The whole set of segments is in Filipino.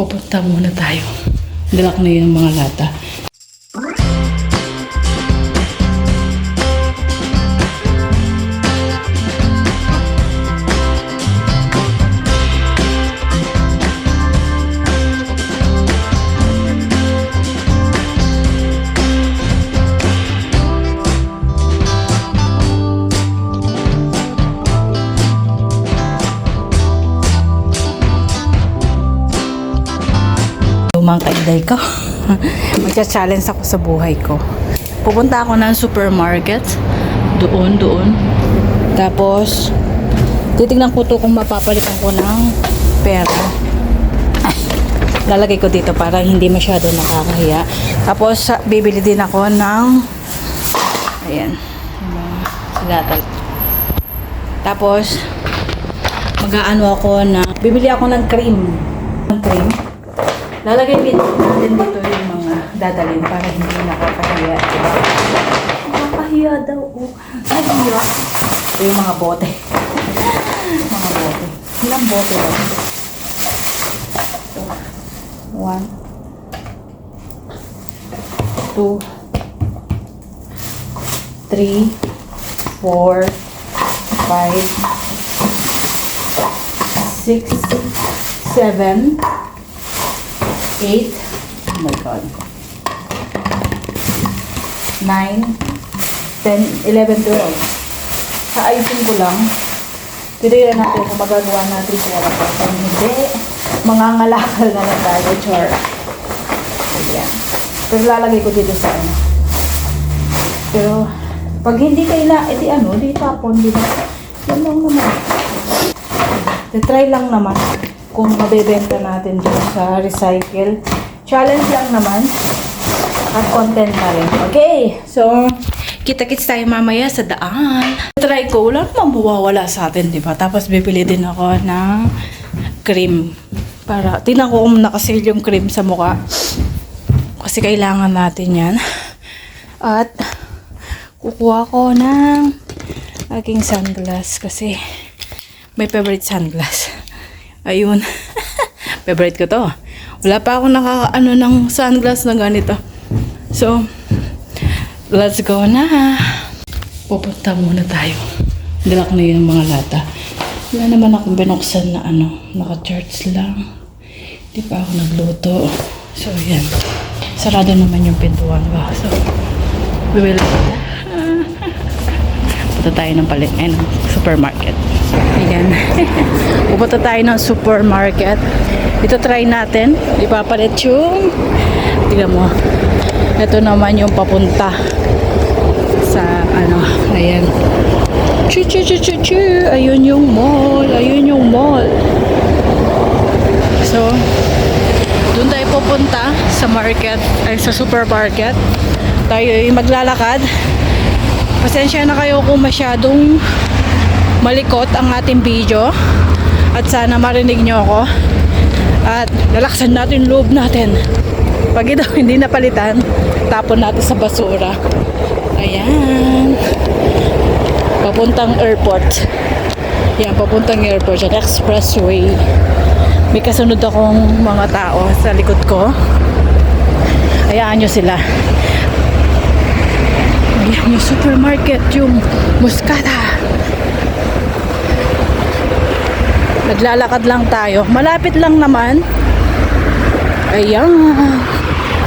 Pupunta muna tayo. Dalak na yung mga lata. Mga kainday ko. Magcha-challenge ako sa buhay ko. Pupunta ako ng supermarket. Doon. Tapos, titignan ko to kung mapapalitan ko ng pera. Lalagay ko dito para hindi masyado nakakahiya. Tapos, bibili din ako ng ayan. Sigatal. Tapos, mag-aano ako na bibili ako ng cream. Lalagay natin dito yung mga dadalhin para hindi nakakahiya. Nakakahiya daw. Nakakahiya. Ito yung mga bote. Ilang bote daw? 1 2 3 4 5 6 7 8, oh my god, 9, 10, 11, 12. Sa ayusin ko lang, tiriran natin kung magagawa natin sa wala pa. Kung hindi, mangangalakal na lang tayo, char. Ayan. Pero lalagay ko dito sa ano. Pero, pag hindi kailangan, edi ano, di tapon, di ba? Yan lang naman. Try lang naman kung mabebenta natin dito sa recycle. Challenge lang naman. At content na rin. Okay. So, kita-kits tayo mamaya sa daan. Try ko. Wala naman mawawala sa atin, diba? Tapos, bibili din ako ng cream. Para, tingnan ko kung nakasale yung cream sa mukha. Kasi kailangan natin yan. At, kukuha ko ng aking sunglass. Kasi, may favorite sunglass. Ayun. Favorite ko to. Wala pa akong nakakaano ng sunglass na ganito. So, let's go na. Pupunta muna tayo. Dalak na yung mga lata. Wala naman akong binuksan na ano. Naka-charts lang. Hindi pa ako nagluto. So, yan. Sarado naman yung pintuan ba. So, we will punta tayo ng supermarket. Ayan. Pupunta tayo ng supermarket. Ito try natin. Ipapalit yung tignan mo. Ito naman yung papunta sa ano. Ayan. Ayun yung mall. So, doon tayo pupunta sa market, ay sa supermarket. Tayo yung maglalakad. Pasensya na kayo kung masyadong malikot ang ating video at sana marinig nyo ako at lalaksan natin loob natin. Pag ito hindi napalitan, tapon natin sa basura. Ayan, papuntang airport. Yan, papuntang airport at expressway. May kasunod akong mga tao sa likod ko. Hayaan nyo sila. Ayan yung supermarket, yung Muscata. Naglalakad lang tayo. Malapit lang naman. Ayan.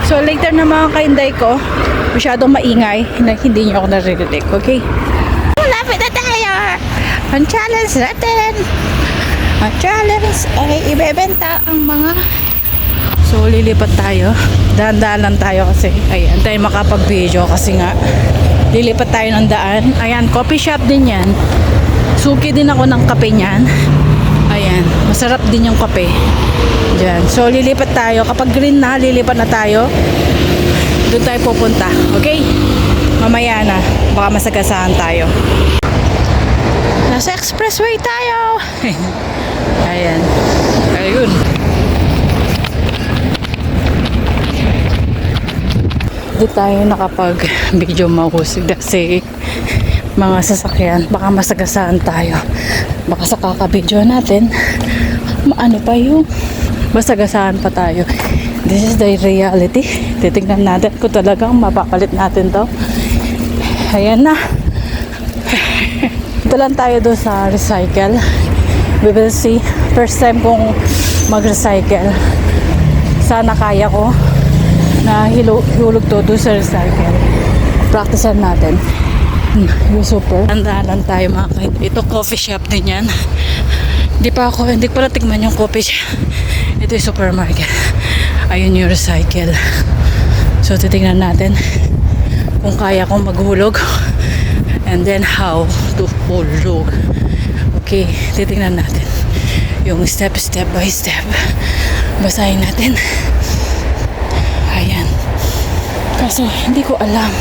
So later na mga kainday ko, masyadong maingay na hindi nyo ako naririnig. Okay? Malapit na tayo. Ang challenge natin. Ang challenge ay ibebenta ang mga. So lilipat tayo. Dahan-dahan lang tayo kasi ayan tayo makapag-video kasi nga lilipat tayo ng daan. Ayan, coffee shop din yan. Suki din ako ng kape niyan. Ayan, masarap din yung kape. Diyan. So lilipat tayo. Kapag green na, lilipat na tayo. Doon tayo pupunta. Okay? Mamaya na. Baka masagasaan tayo. Nasa expressway tayo. Ayan. Ayun. Hindi tayo nakapag-video mahusig kasi mga sasakyan, baka masagasaan tayo. Baka sa kakabidyo natin, maano pa yung Basagasaan pa tayo. This is the reality. Titignan natin kung talagang mapapalit natin to. Ayan na. Ito lang tayo doon sa recycle. We will see. First time kong mag-recycle. Sana kaya ko na hulog to doon sa recycle. Practicean natin. Yung super. Tandaan lang tayo mga kahit. Ito coffee shop din yan. Hindi ko pala tigman yung coffee shop. Ito yung supermarket. Ayun yung recycle. So titignan natin kung kaya kong maghulog. And then how to hulog. Okay, titignan natin. Yung step by step. Basahin natin. Ayan. Kaso hindi ko alam.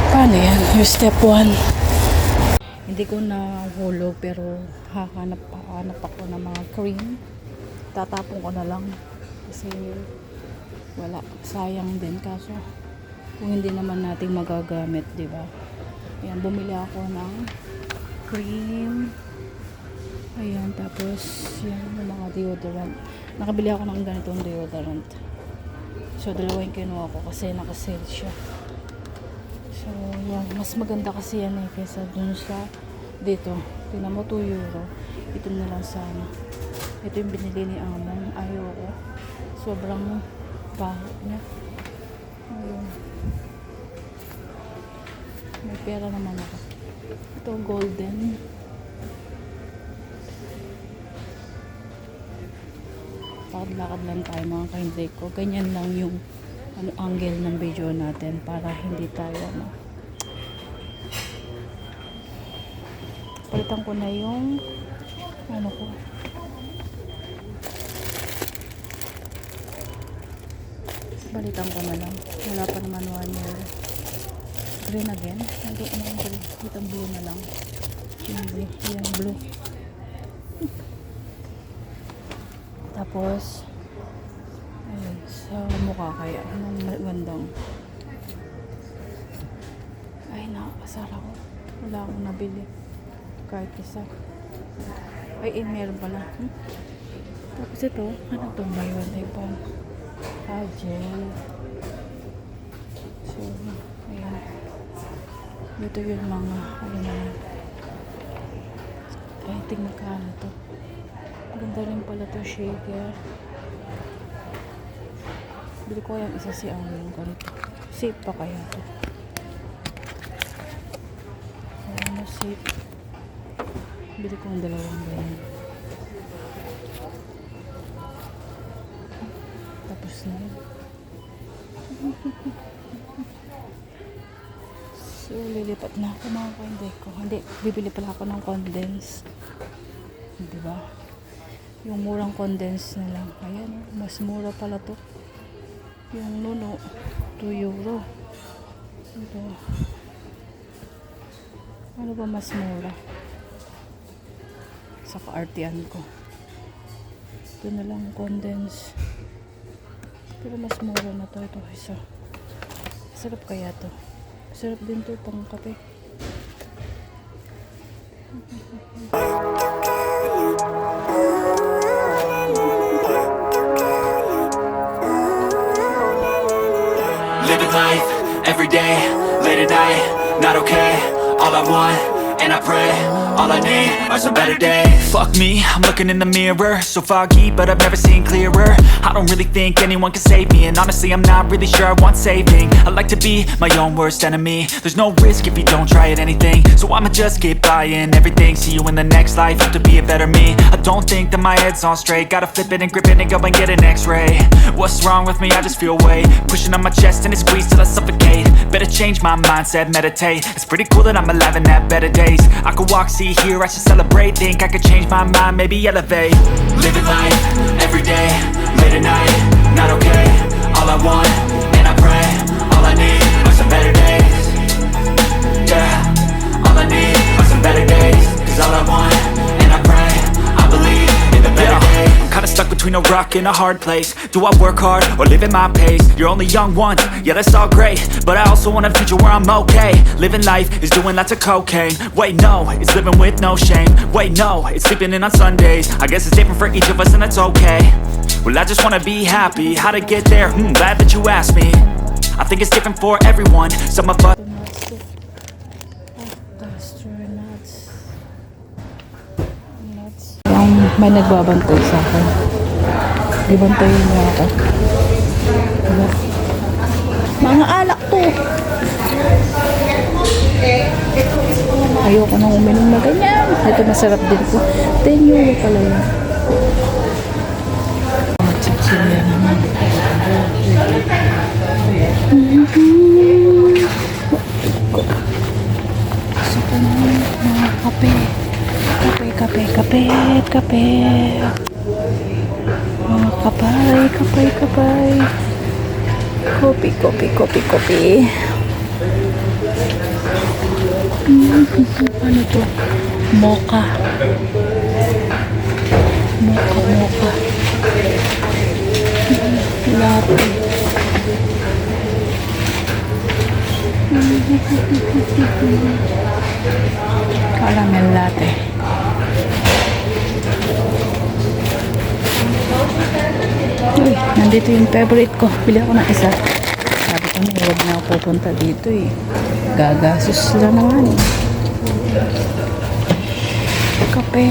Paano yan? Yung step 1. Hindi ko na hulog pero hahanap ako ng mga cream. Tatapon ko na lang. Kasi wala. Sayang din. Kaso kung hindi naman natin magagamit, di ba? Ayan, bumili ako ng cream. Ayan, tapos yan, yung mga deodorant. Nakabili ako ng ganitong deodorant. So, dalawa yung kinuha ko kasi nakasale siya. So, yan. Mas maganda kasi yan eh, kaysa dun sa dito. Tingnan mo, 2 euro. Ito na lang sana. Ito yung binili ni Amon. Ayoko. Sobrang baho niya. Ayun. May pera naman ako. Ito, golden. Lakad-lakad lang tayo mga kahinday ko. Ganyan lang yung angle ng video natin para hindi tayo palitan ko na yung ko balitan ko na lang. Wala pa naman 1 year. Green again. Ito itong blue na lang. Yung blue. Tapos ayun, sa mukha kaya anong magandang ay nakakasara ko. Wala akong nabili kahit isa. Ay meron pala. Tapos ito ano itong buy one take one gel. So ayan, dito yung mga ano na ay tingnan ka na to. Ganda rin pala to shaker. Bili ko yung isa si yung ganito. Safe pa kaya to? Ano safe? Bili ko yung dalawang ganyan. Tapos na yun. So lilipat na ako mga kainday ko. Hindi, bibili pala ako ng condense. Diba? Yung murang condense na lang. Ayan, mas mura pala to. Yung nuno, 2 euro. Ito. Ano ba mas mura? Sa kaartian ko. Ito na lang condense. Pero mas mura na to. Ito isa. Sarap kaya to. Sarap din to pang kape. Living life, every day, late at night, not okay. All I want, and I pray, all I need are some better days. Fuck me, I'm looking in the mirror, so foggy, but I've never seen clearer. I don't really think anyone can save me, and honestly I'm not really sure I want saving. I like to be my own worst enemy. There's no risk if you don't try at anything, so I'ma just keep buying everything. See you in the next life, have to be a better me. I don't think that my head's on straight, gotta flip it and grip it and go and get an x-ray. What's wrong with me? I just feel weight pushing on my chest and it squeezes till I suffocate. Better change my mindset, meditate. It's pretty cool that I'm alive and have better days. I could walk, see, hear, I should celebrate. Think I could change my mind, maybe elevate. Living life, every day, late at night, not okay. All I want, and I pray, all I need are some better days. Yeah, all I need are some better days. Cause all I want, and I pray, I believe in the better days. I'm kinda stuck between between a rock and a hard place. Do I work hard or live at my pace? You're only young once, yeah that's all great, but I also want a future where I'm okay. Living life is doing lots of cocaine. Wait no, it's living with no shame. Wait no, it's sleeping in on Sundays. I guess it's different for each of us and that's okay. Well I just wanna be happy. How to get there? Glad that you asked me. I think it's different for everyone. Some of us may nagbabantay sa akin. Ibantayin niya ako. Diba? Mga alak to. Ayoko nang uminom na ganyan. Ito masarap din to. 10 euro pala yun. Chichilya naman. Gusto ko na mga kape. Kape. Mga kapay. Kopi. Ano to? Mocha. Latte. Caramel latte. Uy, nandito yung favorite ko. Bili ako ng isa. Sabi ko na, huwag na ako pupunta dito eh. Gagasos lang naman eh. Kape.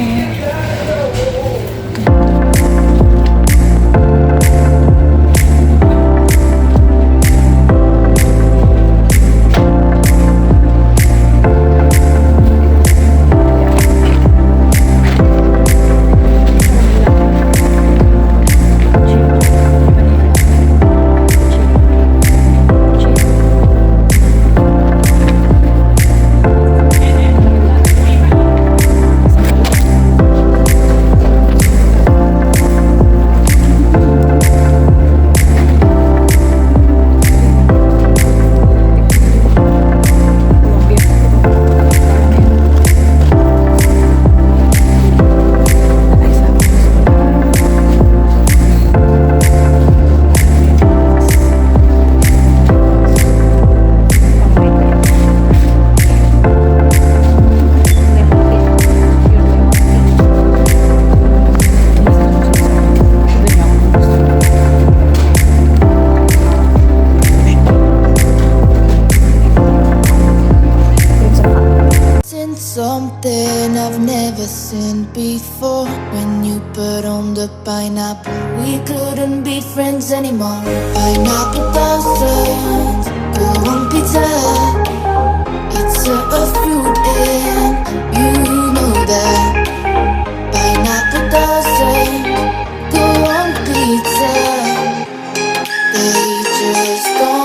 Something I've never seen before. When you put on the pineapple, we couldn't be friends anymore. Pineapple thousands, go on pizza. It's a fruit and you know that. Pineapple doesn't go on pizza. They just don't